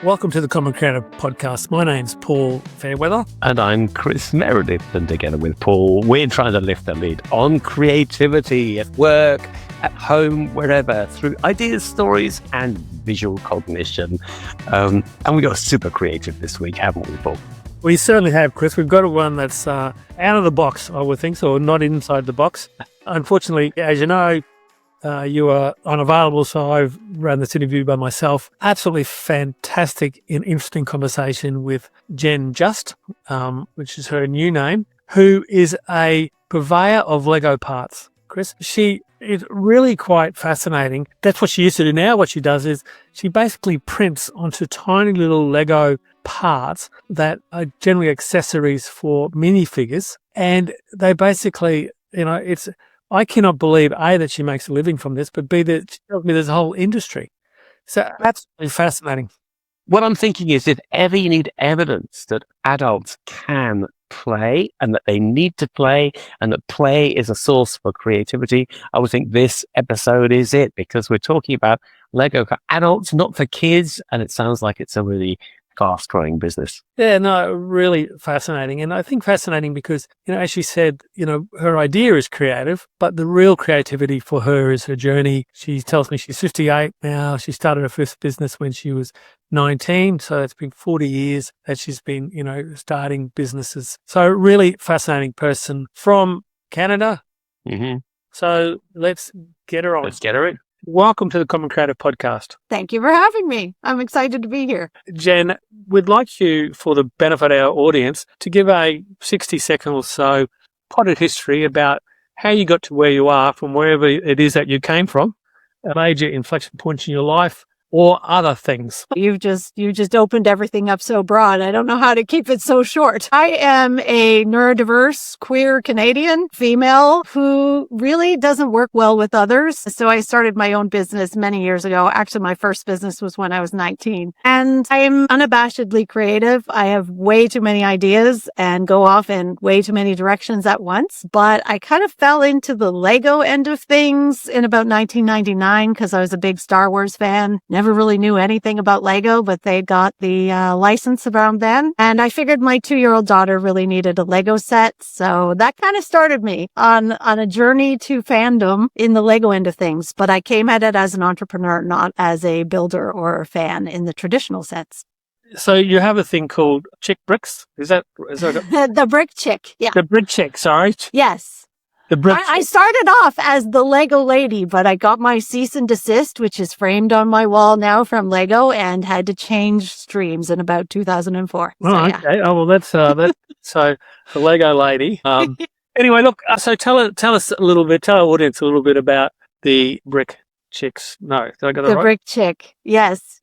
Welcome to the Common Creative Podcast. My name's Paul Fairweather. And I'm Chris Meredith. And together with Paul, we're trying to lift the lid on creativity at work, at home, wherever, through ideas, stories, and visual cognition. And we got super creative this week, haven't we, Paul? We certainly have, Chris. We've got one that's out of the box, I would think, or not inside the box. Unfortunately, as you know, you are unavailable, so I've run this interview by myself. Absolutely fantastic and interesting conversation with Jenn Just, which is her new name, who is a purveyor of Lego parts. Chris, she is really quite fascinating. That's what she used to do now. What she does is she basically prints onto tiny little Lego parts that are generally accessories for minifigures. And they basically, I cannot believe, A, that she makes a living from this, but B, that she tells me there's a whole industry. So absolutely fascinating. What I'm thinking is, if ever you need evidence that adults can play and that they need to play and that play is a source for creativity, I would think this episode is it, because we're talking about Lego for adults, not for kids. And it sounds like it's a really fast-growing business. Yeah, no, really fascinating. And I think fascinating because, as she said, her idea is creative, but the real creativity for her is her journey. She tells me she's 58 now. She started her first business when she was 19. So it's been 40 years that she's been, starting businesses. So really fascinating person from Canada. Mm-hmm. So let's get her on. Let's get her in. Welcome to the Common Creative Podcast. Thank you for having me. I'm excited to be here. Jenn, we'd like you, for the benefit of our audience, to give a 60-second or so potted history about how you got to where you are from wherever it is that you came from, a major inflection point in your life, or other things. You just opened everything up so broad. I don't know how to keep it so short. I am a neurodiverse, queer Canadian female who really doesn't work well with others. So I started my own business many years ago. Actually, my first business was when I was 19. And I am unabashedly creative. I have way too many ideas and go off in way too many directions at once. But I kind of fell into the Lego end of things in about 1999 because I was a big Star Wars fan. Never really knew anything about Lego, but they got the license around then. And I figured my 2-year-old daughter really needed a Lego set. So that kind of started me on a journey to fandom in the Lego end of things. But I came at it as an entrepreneur, not as a builder or a fan in the traditional sense. So you have a thing called chick bricks? Is that The Bric chick? Yeah. The Bric chick, sorry. Yes. The Bric. I started off as the Lego lady, but I got my cease and desist, which is framed on my wall now from Lego, and had to change streams in about 2004. Oh, So, okay. Oh, well, that's so the Lego lady. Anyway, look. So tell us a little bit. Tell our audience a little bit about the Bric chicks. No, did I get that The right? Bric chick. Yes.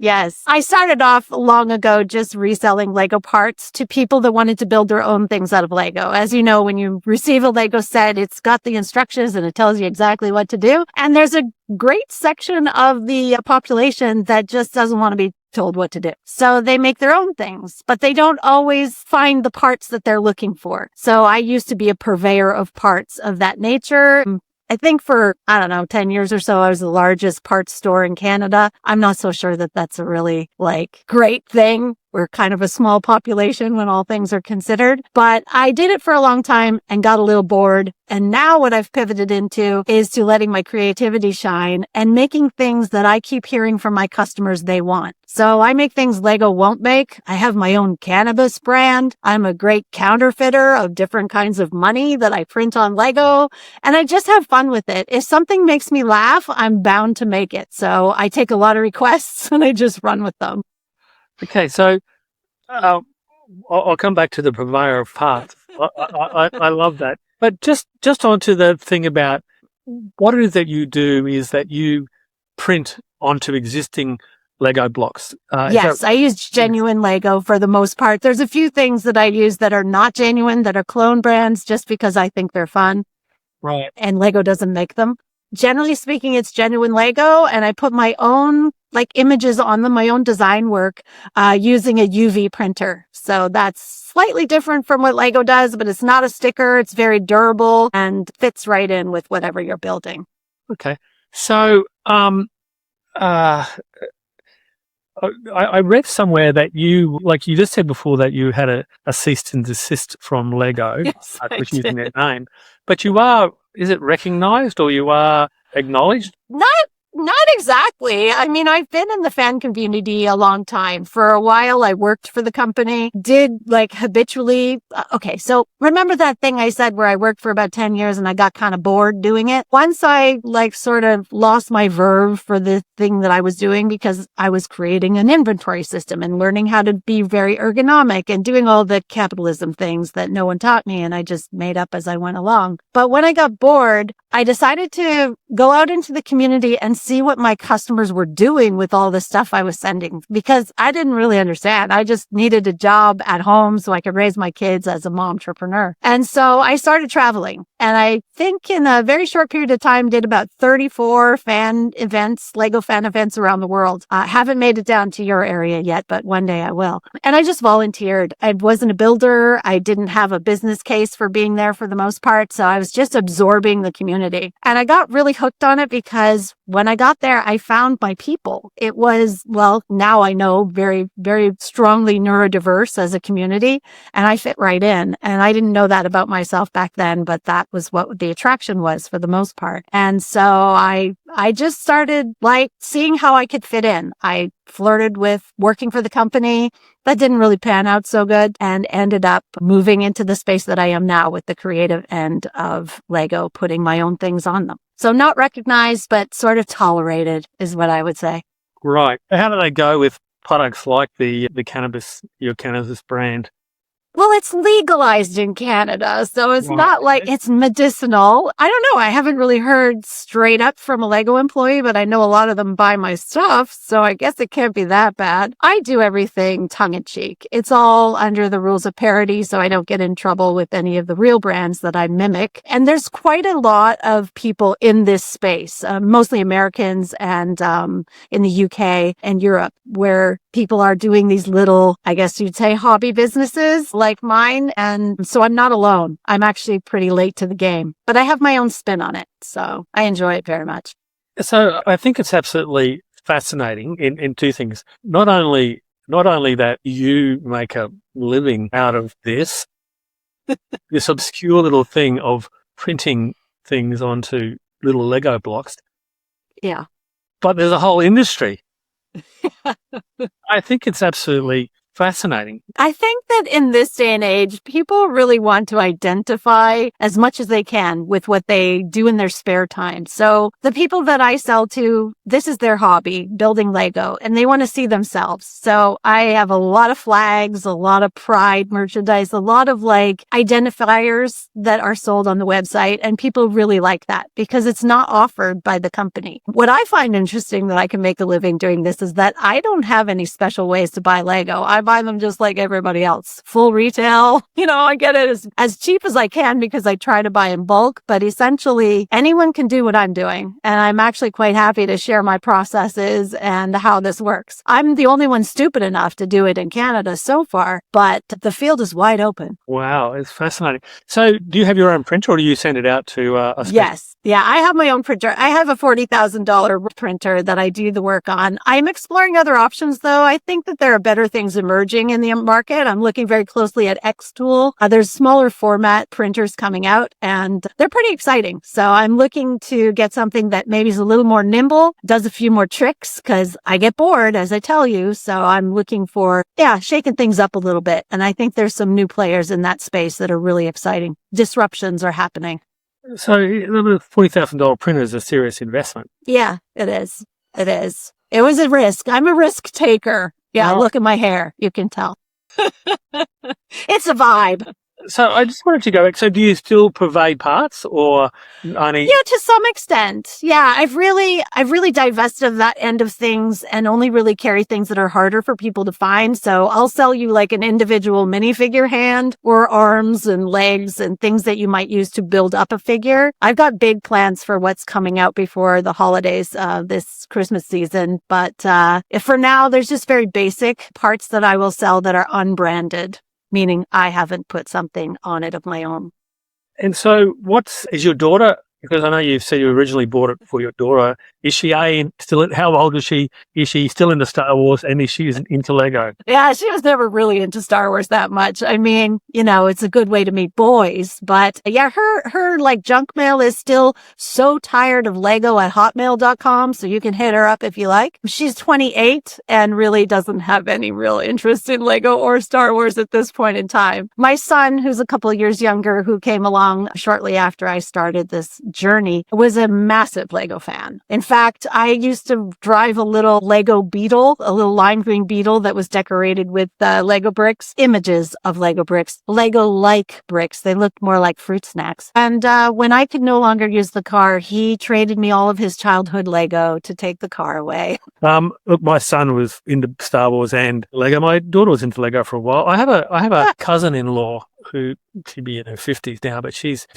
I started off long ago just reselling Lego parts to people that wanted to build their own things out of Lego. As you know, when you receive a Lego set, it's got the instructions and it tells you exactly what to do. And there's a great section of the population that just doesn't want to be told what to do. So they make their own things, but they don't always find the parts that they're looking for. So I used to be a purveyor of parts of that nature. I think for, 10 years or so, I was the largest parts store in Canada. I'm not so sure that that's a really great thing. We're kind of a small population when all things are considered, but I did it for a long time and got a little bored. And now what I've pivoted into is to letting my creativity shine and making things that I keep hearing from my customers they want. So I make things Lego won't make. I have my own cannabis brand. I'm a great counterfeiter of different kinds of money that I print on Lego. And I just have fun with it. If something makes me laugh, I'm bound to make it. So I take a lot of requests and I just run with them. Okay, so I'll come back to the purveyor of parts. I love that. But just onto the thing about what it is that you do is that you print onto existing Lego blocks. Yes, I use genuine Lego for the most part. There's a few things that I use that are not genuine, that are clone brands, just because I think they're fun. Right. And Lego doesn't make them. Generally speaking, it's genuine Lego, and I put my own images on them, my own design work, using a UV printer. So that's slightly different from what Lego does, but it's not a sticker. It's very durable and fits right in with whatever you're building. Okay. So, I read somewhere that you, like you just said before, that you had a cease and desist from Lego, Yes, I which using did. their name, but you are, is it recognized or you are acknowledged? Not exactly. I mean, I've been in the fan community a long time. For a while, I worked for the company, did like habitually. Okay, so remember that thing I said where I worked for about 10 years and I got kind of bored doing it? Once I like sort of lost my verve for the thing that I was doing because I was creating an inventory system and learning how to be very ergonomic and doing all the capitalism things that no one taught me and I just made up as I went along. But when I got bored, I decided to go out into the community and see what my customers were doing with all the stuff I was sending because I didn't really understand. I just needed a job at home so I could raise my kids as a mom entrepreneur. And so I started traveling. And I think in a very short period of time, did about 34 fan events, Lego fan events around the world. I haven't made it down to your area yet, but one day I will. And I just volunteered. I wasn't a builder. I didn't have a business case for being there for the most part. So I was just absorbing the community. And I got really hooked on it because when I got there, I found my people. It was, well, now I know very, very strongly neurodiverse as a community, and I fit right in. And I didn't know that about myself back then, but that was what the attraction was for the most part. And so I just started like seeing how I could fit in. I flirted with working for the company. That didn't really pan out so good and ended up moving into the space that I am now with the creative end of Lego, putting my own things on them. So not recognized, but sort of tolerated is what I would say. Right. How do they go with products like the cannabis, your cannabis brand? Well, it's legalized in Canada, so it's Right. not like it's medicinal. I don't know. I haven't really heard straight up from a Lego employee, but I know a lot of them buy my stuff, so I guess it can't be that bad. I do everything tongue in cheek. It's all under the rules of parody, so I don't get in trouble with any of the real brands that I mimic. And there's quite a lot of people in this space, mostly Americans and in the UK and Europe, where people are doing these little, I guess you'd say, hobby businesses like mine. And so I'm not alone. I'm actually pretty late to the game, but I have my own spin on it. So I enjoy it very much. So I think it's absolutely fascinating in two things. Not only that you make a living out of this obscure little thing of printing things onto little Lego blocks. Yeah. But there's a whole industry. I think it's absolutely fascinating. I think that in this day and age, people really want to identify as much as they can with what they do in their spare time. So the people that I sell to, this is their hobby, building Lego, and they want to see themselves. So I have a lot of flags, a lot of pride merchandise, a lot of like identifiers that are sold on the website. And people really like that because it's not offered by the company. What I find interesting that I can make a living doing this is that I don't have any special ways to buy Lego. I buy them just like everybody else. Full retail. You know, I get it as cheap as I can because I try to buy in bulk, but essentially anyone can do what I'm doing. And I'm actually quite happy to share my processes and how this works. I'm the only one stupid enough to do it in Canada so far, but the field is wide open. Wow, it's fascinating. So do you have your own printer or do you send it out to a special? Yes. Yeah, I have my own printer. I have a $40,000 printer that I do the work on. I'm exploring other options, though. I think that there are better things emerging in the market. I'm looking very closely at Xtool. There's smaller format printers coming out, and they're pretty exciting. So I'm looking to get something that maybe is a little more nimble, does a few more tricks, because I get bored, as I tell you. So I'm looking for, shaking things up a little bit. And I think there's some new players in that space that are really exciting. Disruptions are happening. So the $40,000 printer is a serious investment. Yeah, it is. It is. It was a risk. I'm a risk taker. Yeah, Look at my hair. You can tell. It's a vibe. So I just wanted to go back. So do you still provide parts or only? Yeah, to some extent. Yeah, I've really divested of that end of things and only really carry things that are harder for people to find. So I'll sell you like an individual minifigure hand or arms and legs and things that you might use to build up a figure. I've got big plans for what's coming out before the holidays this Christmas season. But for now, there's just very basic parts that I will sell that are unbranded, meaning I haven't put something on it of my own. And so is your daughter Because I know you said you originally bought it for your daughter. Is she how old is she? Is she still into Star Wars, and is she into Lego? Yeah, she was never really into Star Wars that much. I mean, it's a good way to meet boys, but yeah, her like junk mail is still so tired of Lego at hotmail.com. So you can hit her up if you like. She's 28 and really doesn't have any real interest in Lego or Star Wars at this point in time. My son, who's a couple of years younger, who came along shortly after I started this journey, was a massive Lego fan. In fact, I used to drive a little Lego Beetle, a little lime green Beetle that was decorated with Lego bricks, images of Lego bricks, Lego-like bricks. They looked more like fruit snacks. And when I could no longer use the car, he traded me all of his childhood Lego to take the car away. Look, my son was into Star Wars and Lego. My daughter was into Lego for a while. I have a cousin-in-law who she'd be in her 50s now, but she's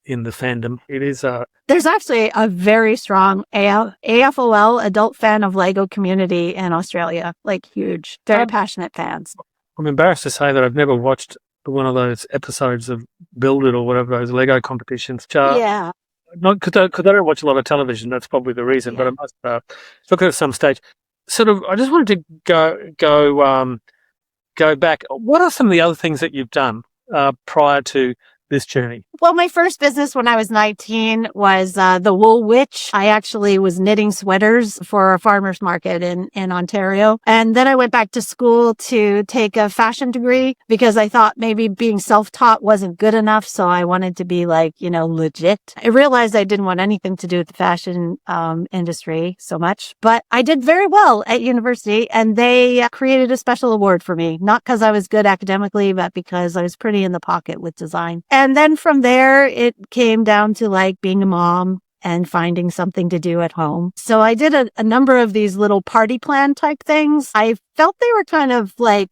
in the fandom. It is There's actually a very strong AFOL, adult fan of Lego community in Australia, like huge, very passionate fans. I'm embarrassed to say that I've never watched one of those episodes of Build It or whatever, those Lego competitions. Yeah. Not because I don't watch a lot of television. That's probably the reason. Yeah. But I must look at some stage. Sort of, I just wanted to go back. What are some of the other things that you've done prior to this journey? Well, my first business when I was 19 was the Wool Witch. I actually was knitting sweaters for a farmer's market in Ontario. And then I went back to school to take a fashion degree because I thought maybe being self-taught wasn't good enough. So I wanted to be legit. I realized I didn't want anything to do with the fashion industry so much, but I did very well at university and they created a special award for me, not because I was good academically, but because I was pretty in the pocket with design. And then from there, it came down to being a mom and finding something to do at home. So I did a number of these little party plan type things. I felt they were kind of I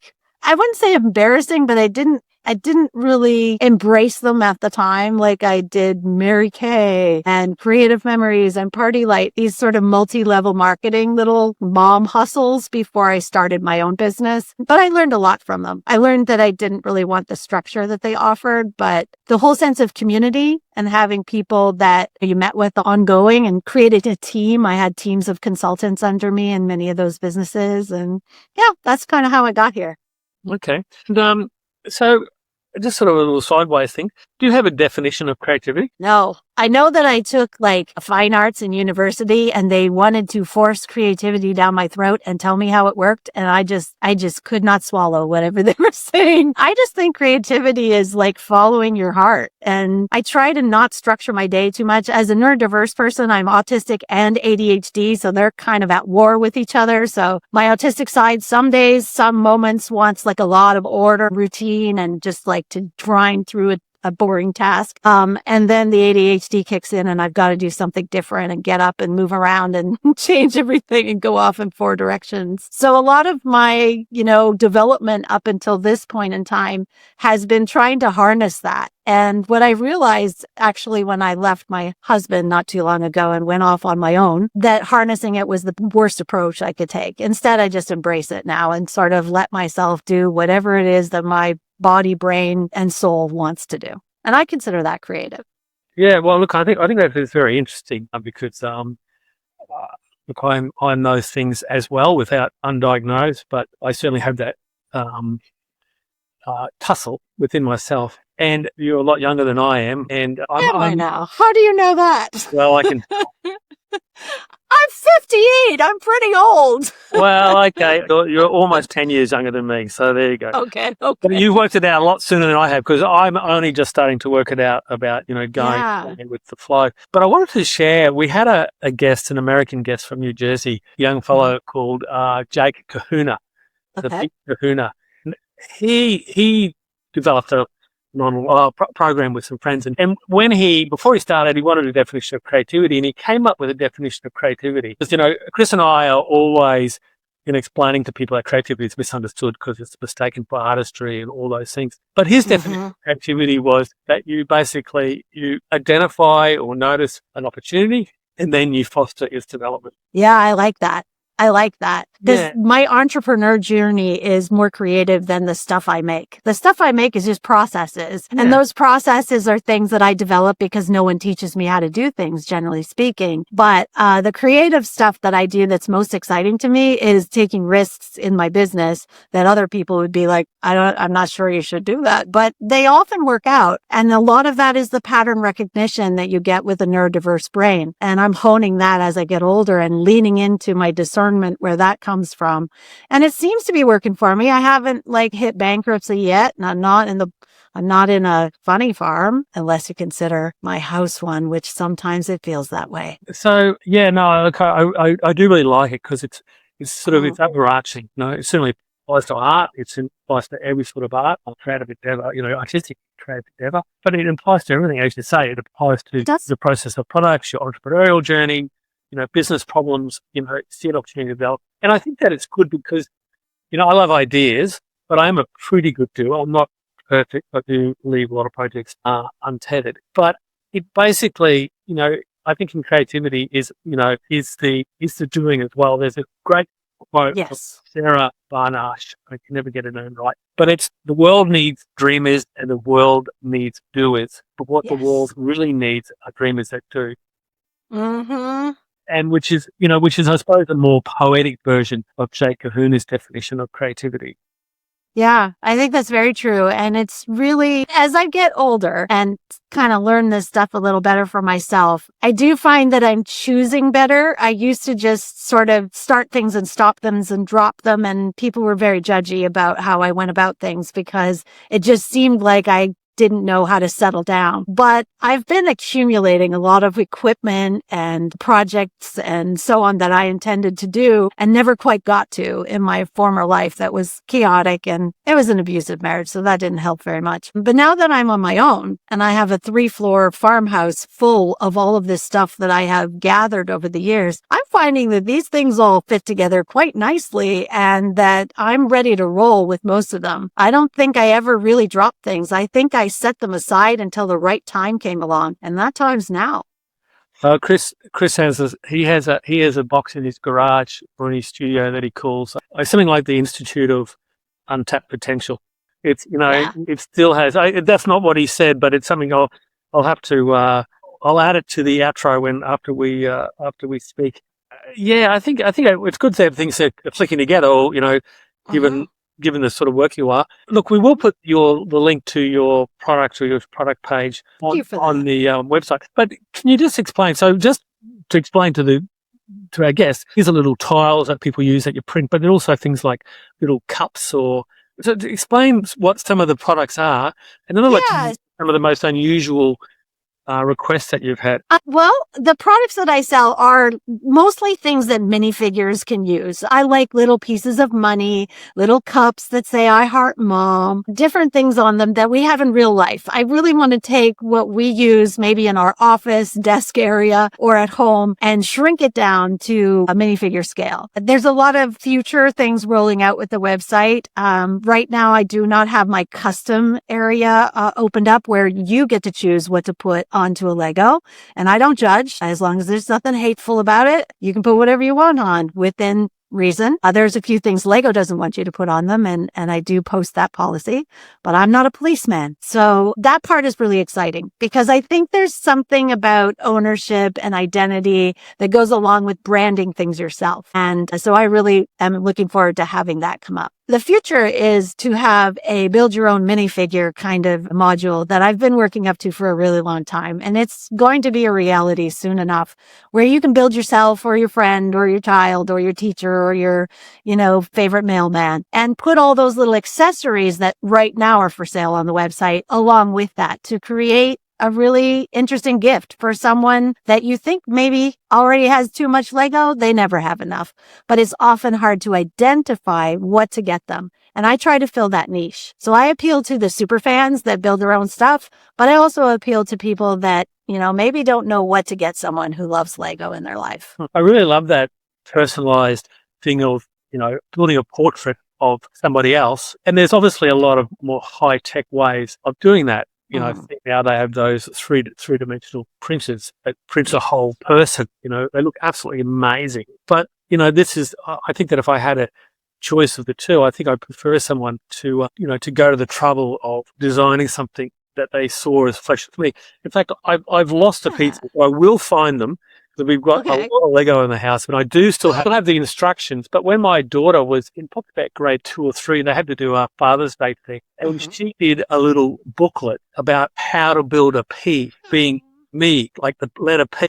wouldn't say embarrassing, but I didn't really embrace them at the time. Like I did Mary Kay and Creative Memories and Party Light, these sort of multi-level marketing little mom hustles before I started my own business. But I learned a lot from them. I learned that I didn't really want the structure that they offered, but the whole sense of community and having people that you met with ongoing and created a team. I had teams of consultants under me in many of those businesses. And yeah, that's kind of how I got here. Okay. And, so just sort of a little sideways thing. Do you have a definition of creativity? No. I know that I took fine arts in university and they wanted to force creativity down my throat and tell me how it worked. And I just could not swallow whatever they were saying. I just think creativity is following your heart. And I try to not structure my day too much. As a neurodiverse person, I'm autistic and ADHD. So they're kind of at war with each other. So my autistic side, some days, some moments wants a lot of order, routine, and just to grind through a boring task. And then the ADHD kicks in and I've got to do something different and get up and move around and change everything and go off in 4 directions. So a lot of my, development up until this point in time has been trying to harness that. And what I realized actually when I left my husband not too long ago and went off on my own, that harnessing it was the worst approach I could take. Instead, I just embrace it now and sort of let myself do whatever it is that my body, brain, and soul wants to do. And I consider that creative. Yeah, well, look, I think that is very interesting because look, I'm those things as well without undiagnosed, but I certainly have that tussle within myself. And you're a lot younger than I am, and I know. How do you know that? Well, I can. I'm 58. I'm pretty old. Well, okay. You're almost 10 years younger than me, so there you go. Okay. But you worked it out a lot sooner than I have because I'm only just starting to work it out about, going with the flow. But I wanted to share, we had a guest, an American guest from New Jersey, a young fellow called Jake Kahuna, the Big Kahuna. He developed a program with some friends. And before he started, he wanted a definition of creativity and he came up with a definition of creativity. Because, Chris and I are always explaining to people that creativity is misunderstood because it's mistaken for artistry and all those things. But his definition of creativity was that you identify or notice an opportunity and then you foster its development. Yeah, I like that. I like that. This Yeah. my entrepreneur journey is more creative than the stuff I make. The stuff I make is just processes. Yeah. And those processes are things that I develop because no one teaches me how to do things, generally speaking. But the creative stuff that I do that's most exciting to me is taking risks in my business that other people would be like, I'm not sure you should do that. But they often work out. And a lot of that is the pattern recognition that you get with a neurodiverse brain. And I'm honing that as I get older and leaning into my discernment where that comes from. And it seems to be working for me. I haven't hit bankruptcy yet, and I'm not in a funny farm, unless you consider my house one, which sometimes it feels that way. So yeah, no, okay, I do really like it because it's sort of it's overarching. It certainly applies to art. It applies to every sort of art, creative endeavor, artistic creative endeavor. But it applies to everything, as you say. It applies to the process of products, your entrepreneurial journey, business problems. See an opportunity to develop. And I think that it's good because I love ideas, but I am a pretty good doer. I'm not perfect. I do leave a lot of projects untethered. But it basically, I think in creativity is the doing as well. There's a great quote from Sarah Barnash. I can never get her name right, but it's the world needs dreamers and the world needs doers. But what the world really needs are dreamers that do. Mm-hmm. And which is I suppose a more poetic version of Jake Kahuna's definition of creativity. Yeah, I think that's very true. And it's really, as I get older and kind of learn this stuff a little better for myself, I do find that I'm choosing better. I used to just sort of start things and stop them and drop them. And people were very judgy about how I went about things because it just seemed like I didn't know how to settle down. But I've been accumulating a lot of equipment and projects and so on that I intended to do and never quite got to in my former life that was chaotic, and it was an abusive marriage, so that didn't help very much. But now that I'm on my own and I have a 3-floor farmhouse full of all of this stuff that I have gathered over the years, I'm finding that these things all fit together quite nicely and that I'm ready to roll with most of them. I don't think I ever really dropped things. I think I set them aside until the right time came along, and that time's now. Chris has a box in his garage or in his studio that he calls something like the Institute of Untapped Potential. It's it still has. That's not what he said, but it's something I'll have to I'll add it to the outro after we speak. I think it's good to have things that are clicking together. Or given the sort of work you are. Look, we will put the link to your product or your product page on the website. But can you just explain? So just to explain to our guests, these are little tiles that people use that you print, but they're also things like little cups so to explain what some of the products are, and then I'll let you use some of the most unusual requests that you've had. Well, the products that I sell are mostly things that minifigures can use. I like little pieces of money, little cups that say I heart mom, different things on them that we have in real life. I really want to take what we use maybe in our office desk area or at home and shrink it down to a minifigure scale. There's a lot of future things rolling out with the website. Right now, I do not have my custom area opened up where you get to choose what to put onto a Lego. And I don't judge. As long as there's nothing hateful about it, you can put whatever you want on within reason. There's a few things Lego doesn't want you to put on them, and I do post that policy, but I'm not a policeman. So that part is really exciting because I think there's something about ownership and identity that goes along with branding things yourself. And so I really am looking forward to having that come up. The future is to have a build your own minifigure kind of module that I've been working up to for a really long time. And it's going to be a reality soon enough where you can build yourself or your friend or your child or your teacher or your, favorite mailman and put all those little accessories that right now are for sale on the website along with that to create a really interesting gift for someone that you think maybe already has too much Lego. They never have enough, but it's often hard to identify what to get them. And I try to fill that niche. So I appeal to the super fans that build their own stuff, but I also appeal to people that, maybe don't know what to get someone who loves Lego in their life. I really love that personalized thing of, building a portrait of somebody else. And there's obviously a lot of more high-tech ways of doing that. I think now they have those three-dimensional printers that prints a whole person. They look absolutely amazing. But, this is, I think that if I had a choice of the two, I think I'd prefer someone to, to go to the trouble of designing something that they saw as flesh with me. In fact, I've lost a piece. I will find them. We've got a lot of Lego in the house, but I do still have the instructions. But when my daughter was in probably about grade 2 or 3, they had to do a Father's Day thing, and she did a little booklet about how to build a P, being me, like the letter P.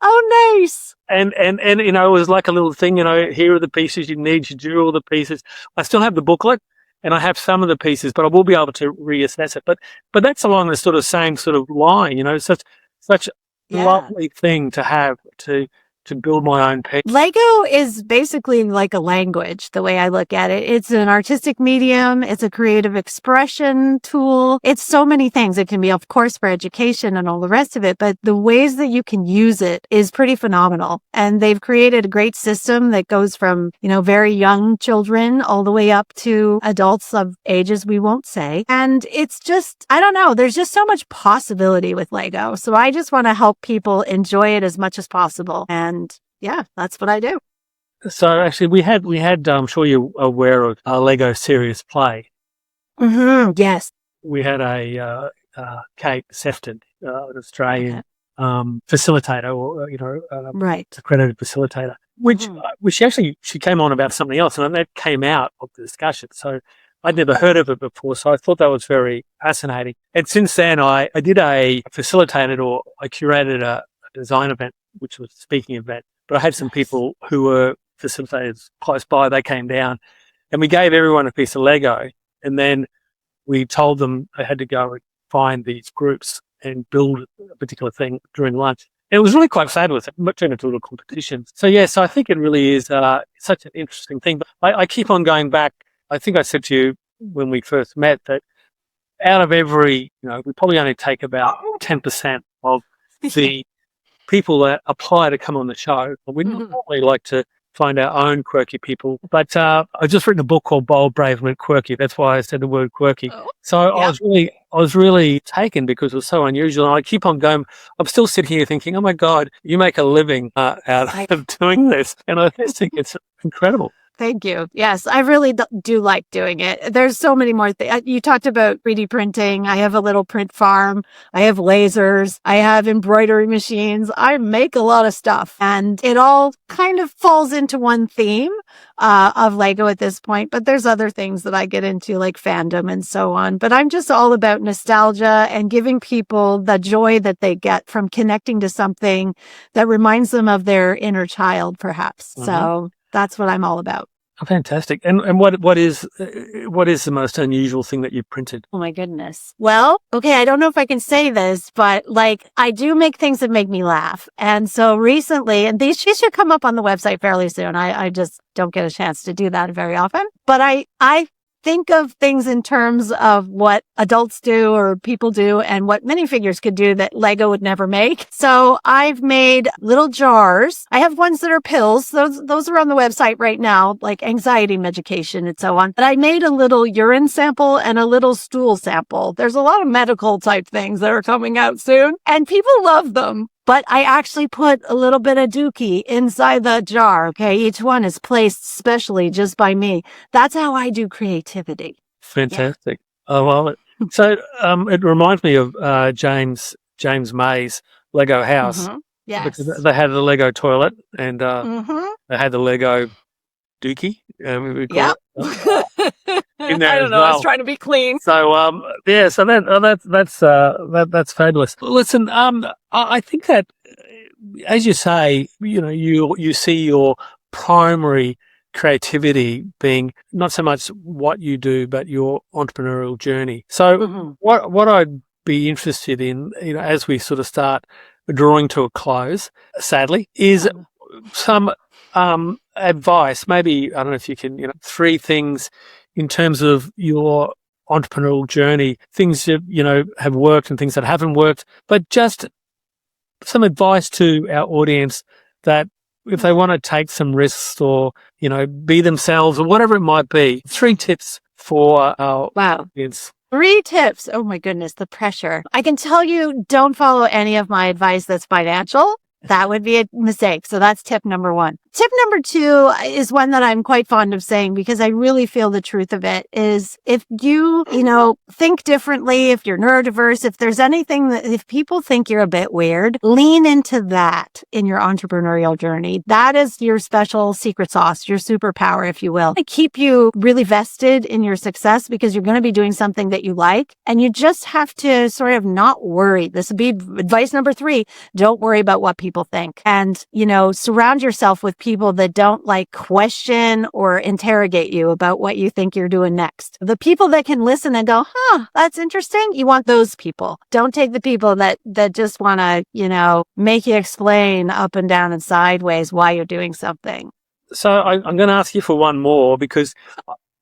Oh, nice. And it was like a little thing, here are the pieces you need, you drew all the pieces. I still have the booklet, and I have some of the pieces, but I will be able to reassess it. But that's along the sort of same sort of line, such lovely thing to have to build my own piece. Lego is basically like a language, the way I look at it. It's an artistic medium. It's a creative expression tool. It's so many things. It can be, of course, for education and all the rest of it, but the ways that you can use it is pretty phenomenal. And they've created a great system that goes from, very young children all the way up to adults of ages we won't say. And it's just, I don't know, there's just so much possibility with Lego. So I just want to help people enjoy it as much as possible. And yeah, that's what I do. So actually, we had. I'm sure you're aware of Lego Serious Play. Mm-hmm. Yes, we had a Kate Sefton, an Australian facilitator, or right, accredited facilitator. Which she came on about something else, and that came out of the discussion. So I'd never heard of it before, so I thought that was very fascinating. And since then, I did I curated a design event, which was a speaking event, but I had some people who were facilitators close by. They came down and we gave everyone a piece of Lego, and then we told them they had to go and find these groups and build a particular thing during lunch. And it was really quite fabulous. It turned into a little competition. So I think it really is such an interesting thing. But I keep on going back. I think I said to you when we first met that out of every, we probably only take about 10% of the people that apply to come on the show. We normally like to find our own quirky people. But I've just written a book called Bold, Brave and Quirky. That's why I said the word quirky. So I was really taken because it was so unusual. And I keep on going. I'm still sitting here thinking, oh my God, you make a living out of doing this. And I just think it's incredible. Thank you. Yes, I really do like doing it. There's so many more things. You talked about 3D printing. I have a little print farm. I have lasers. I have embroidery machines. I make a lot of stuff. And it all kind of falls into one theme of Lego at this point. But there's other things that I get into like fandom and so on. But I'm just all about nostalgia and giving people the joy that they get from connecting to something that reminds them of their inner child, perhaps. So that's what I'm all about. Oh, fantastic. And what is the most unusual thing that you printed? Oh my goodness. Well, okay, I don't know if I can say this, but I do make things that make me laugh. And so recently, and these should come up on the website fairly soon. I just don't get a chance to do that very often. But I think of things in terms of what adults do or people do and what minifigures could do that Lego would never make. So I've made little jars. I have ones that are pills. Those are on the website right now, like anxiety medication and so on. But I made a little urine sample and a little stool sample. There's a lot of medical type things that are coming out soon and people love them. But I actually put a little bit of dookie inside the jar, okay? Each one is placed specially just by me. That's how I do creativity. Fantastic. Yeah. I love it. So it reminds me of James May's Lego house. Yes. Because they had the Lego toilet and they had the Lego dookie. We call it. In there I don't know. I was trying to be clean. So so that's fabulous. Listen, I think that as you say, you see your primary creativity being not so much what you do, but your entrepreneurial journey. So what I'd be interested in, as we sort of start drawing to a close, sadly, is some advice. Maybe, I don't know if you can, 3 things in terms of your entrepreneurial journey, things that, have worked and things that haven't worked, but just some advice to our audience that if they want to take some risks or, be themselves or whatever it might be, 3 tips for our audience. 3 tips. Oh my goodness, the pressure. I can tell you, don't follow any of my advice that's financial. That would be a mistake. So that's tip number one. Tip number two is one that I'm quite fond of saying because I really feel the truth of it is if you think differently, if you're neurodiverse, if there's anything that if people think you're a bit weird, lean into that in your entrepreneurial journey. That is your special secret sauce, your superpower, if you will. It keep you really vested in your success because you're going to be doing something that you like. And you just have to sort of not worry. This would be advice number 3. Don't worry about what people think. And, surround yourself with people that don't question or interrogate you about what you think you're doing next. The people that can listen and go, that's interesting. You want those people. Don't take the people that just want to, make you explain up and down and sideways why you're doing something. So I'm going to ask you for one more because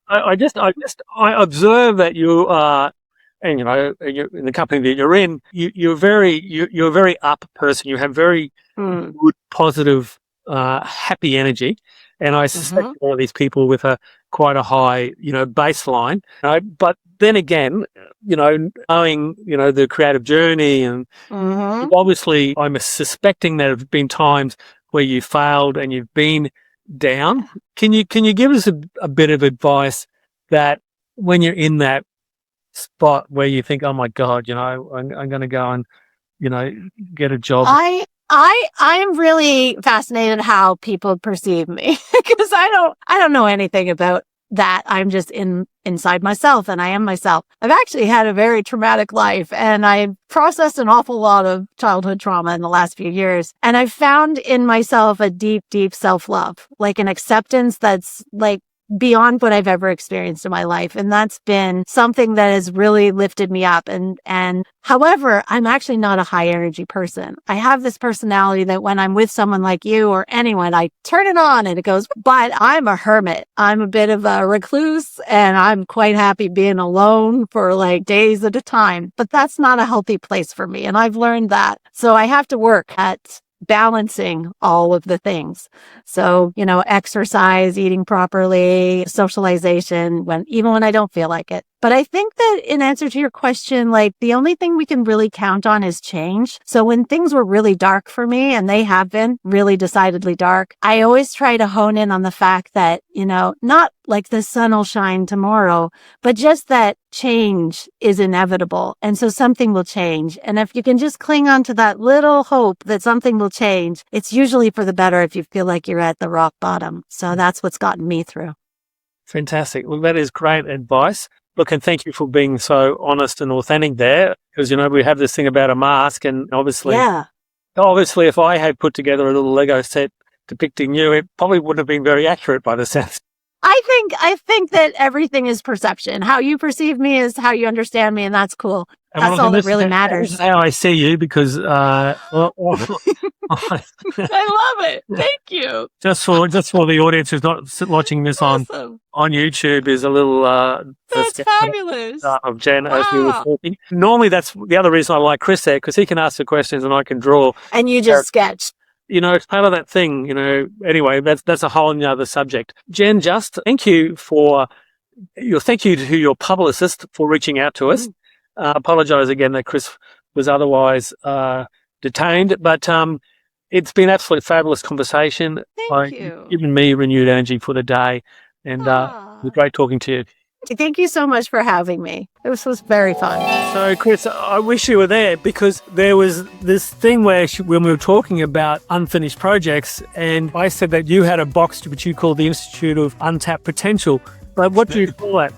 I observe that you are, and you're in the company that you're in, you're a very up person. You have very good, positive, happy energy, and I suspect all of these people with quite a high, baseline. But then again, knowing the creative journey, and obviously, I'm suspecting there have been times where you failed and you've been down. Can you give us a bit of advice that when you're in that spot where you think, oh my God, I'm going to go and, get a job? I am really fascinated how people perceive me because I don't know anything about that. I'm just inside myself and I am myself. I've actually had a very traumatic life and I've processed an awful lot of childhood trauma in the last few years. And I've found in myself a deep, deep self-love, like an acceptance that's beyond what I've ever experienced in my life. And that's been something that has really lifted me up. And however, I'm actually not a high energy person. I have this personality that when I'm with someone like you or anyone, I turn it on and it goes, but I'm a hermit. I'm a bit of a recluse and I'm quite happy being alone for days at a time, but that's not a healthy place for me. And I've learned that. So I have to work at balancing all of the things. So, exercise, eating properly, socialization, even when I don't feel like it. But I think that in answer to your question, the only thing we can really count on is change. So when things were really dark for me, and they have been really decidedly dark, I always try to hone in on the fact that, not like the sun will shine tomorrow, but just that change is inevitable. And so something will change. And if you can just cling on to that little hope that something will change, it's usually for the better if you feel like you're at the rock bottom. So that's what's gotten me through. Fantastic. Well, that is great advice. Look, and thank you for being so honest and authentic there, because, we have this thing about a mask, and obviously, if I had put together a little Lego set depicting you, it probably wouldn't have been very accurate by the sense. I think that everything is perception. How you perceive me is how you understand me, and that's cool. That's all that really matters. This is how I see you, because I love it. Thank you. Just for the audience who's not watching this on YouTube, is a little that's fabulous of Jenn as we were talking. Normally, that's the other reason I like Chris there, because he can ask the questions and I can draw. And you just sketch. It's part of that thing, Anyway, that's a whole other subject. Jenn Just, thank you to your publicist for reaching out to us. Apologise again that Chris was otherwise detained, but it's been absolutely fabulous conversation. Thank you. Given me renewed energy for the day, and it was great talking to you. Thank you so much for having me. This was very fun. So, Chris, I wish you were there, because there was this thing where when we were talking about unfinished projects, and I said that you had a box which you called the Institute of Untapped Potential. But what do you call that?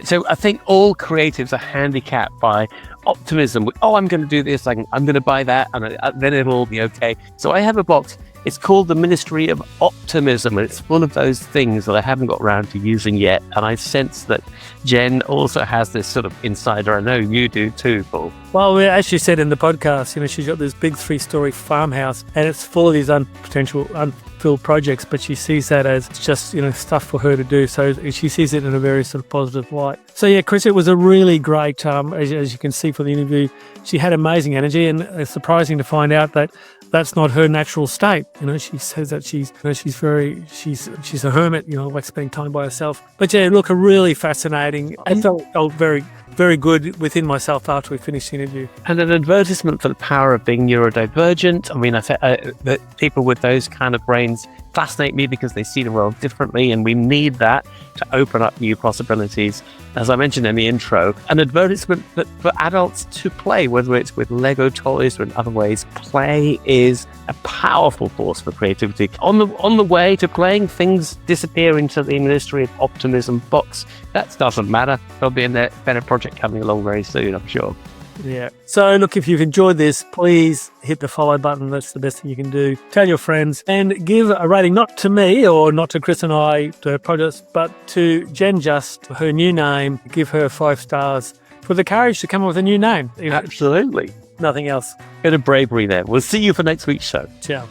So I think all creatives are handicapped by optimism. I'm going to do this, I'm going to buy that, and then it'll all be okay. So I have a box. It's called the Ministry of Optimism, and it's full of those things that I haven't got around to using yet. And I sense that Jenn also has this sort of insider. I know you do too, Paul. Well, as she said in the podcast, she's got this big 3-story farmhouse, and it's full of these unfilled projects, but she sees that as just, stuff for her to do. So she sees it in a very sort of positive light. So yeah, Chris, it was a really great, as you can see from the interview, she had amazing energy, and it's surprising to find out that that's not her natural state. She says that she's a hermit, like spending time by herself. But yeah, look, a really fascinating, I felt very very good within myself after we finished the interview. And an advertisement for the power of being neurodivergent. I mean, I think that people with those kind of brains fascinate me because they see the world differently, and we need that to open up new possibilities. As I mentioned in the intro, an advertisement for adults to play, whether it's with Lego toys or in other ways. Play is a powerful force for creativity. On the way to playing, things disappear into the Ministry of Optimism box. That doesn't matter. There'll be a better project coming along very soon, I'm sure. Yeah. So look, if you've enjoyed this, please hit the follow button. That's the best thing you can do. Tell your friends and give a rating, not to me or not to Chris and I, to her projects, but to Jenn Just, her new name. Give her 5 stars for the courage to come up with a new name. Absolutely. Nothing else. Bit of bravery there. We'll see you for next week's show. Ciao.